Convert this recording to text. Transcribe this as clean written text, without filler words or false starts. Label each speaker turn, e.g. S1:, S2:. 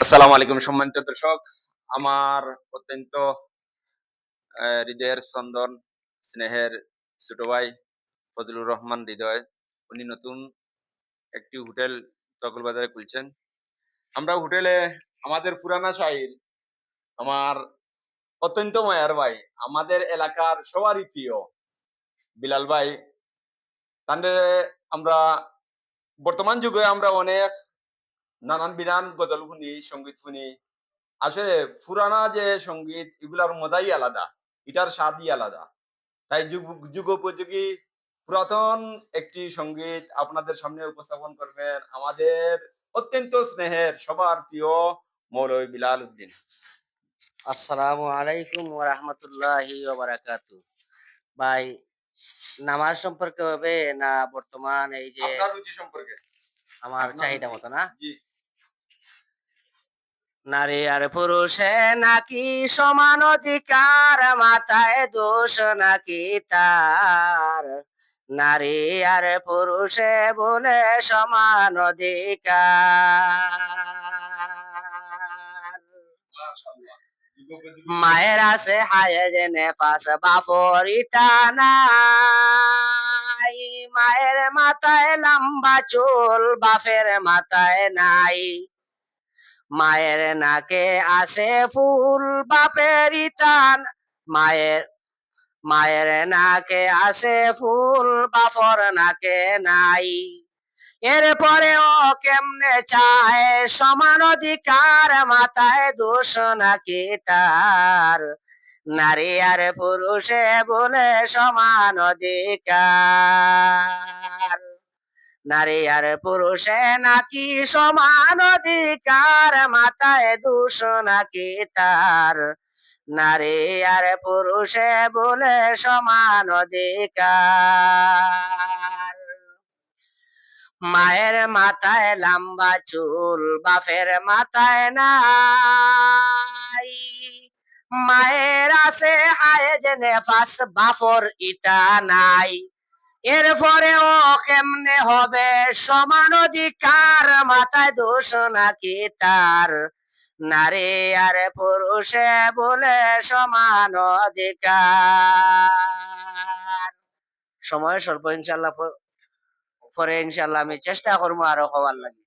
S1: আসসালামু আলাইকুম সম্মানিত দর্শক। আমার অত্যন্ত হৃদয়ের স্পন্দন, স্নেহের ছোট ভাই ফজলুর রহমান হৃদয়। উনি নতুন একটি হোটেল তকলবাজারে খুলছেন। আমরা হোটেলে আমাদের পুরানা শাহির, আমার অত্যন্ত মায়ার ভাই, আমাদের এলাকার সবারই প্রিয় বিলাল ভাই। তান্ডে আমরা বর্তমান যুগে আমরা অনেক নানান বিরান গজল শুনি, সঙ্গীত শুনি। আসলে পুরানা যে সঙ্গীত এগুলার মজাই আলাদা, এটার স্বাদই আলাদা। তাই যুগোপযোগী পুরাতন একটি সঙ্গীত আপনাদের সামনে উপস্থাপন করবেন আমাদের অত্যন্ত স্নেহের সবার প্রিয় মৌলভী বিলাল উদ্দিন।
S2: আসসালামু আলাইকুম ওয়া রাহমাতুল্লাহি ওয়া বারাকাতু। ভাই, নামাজ সম্পর্কে হবে না বর্তমান এই যে
S1: আপনার রুচি সম্পর্কে,
S2: আমার
S1: আপনার
S2: চাহিদা
S1: রুচি।
S2: মতো না?
S1: জি।
S2: নারী আর পুরুষে নাকি সমান অধিকার, মাথায় দোষ নাকি তার? নারী আর পুরুষে বলে সমান অধিকার।
S1: মাশাআল্লাহ। যুগোপযোগী
S2: মায়ের আছে হায় জেনে পাশ বাপর ইটা নাই। মায়ের মাথায় লম্বা চুল, বাপের মাথায় নাই। মায়ের নাকে আসে ফুল, বাপের ইটান। মায়ের মায়ের নাকে আসে ফুল, বাপর নাকে নাই। এরপরেও কেমনে চায় সমান অধিকার, মাথায় দোষ নাকি তার? নারী আর পুরুষে বলে সমান অধিকার। নারী আর পুরুষে নাকি সমান অধিকার, মাথায় দোষ নাকি তার? নারী আর পুরুষে বলে সমান অধিকার। মায়ের মাথায় লম্বা চুল, বাপের মাথায় নাই। মায়ের আছে হায়েজ নেফাস, বাপর ইটা নাই। এরপরেও কেমনে হবে সমান অধিকার, মাথায় দোষ নাকি তার? নারী আর পুরুষে বলে সমান অধিকার। সময় স্বল্প, ইনশাল্লাহ পরে ইনশাল্লাহ আমি চেষ্টা করবো আরো হওয়ার লাগে।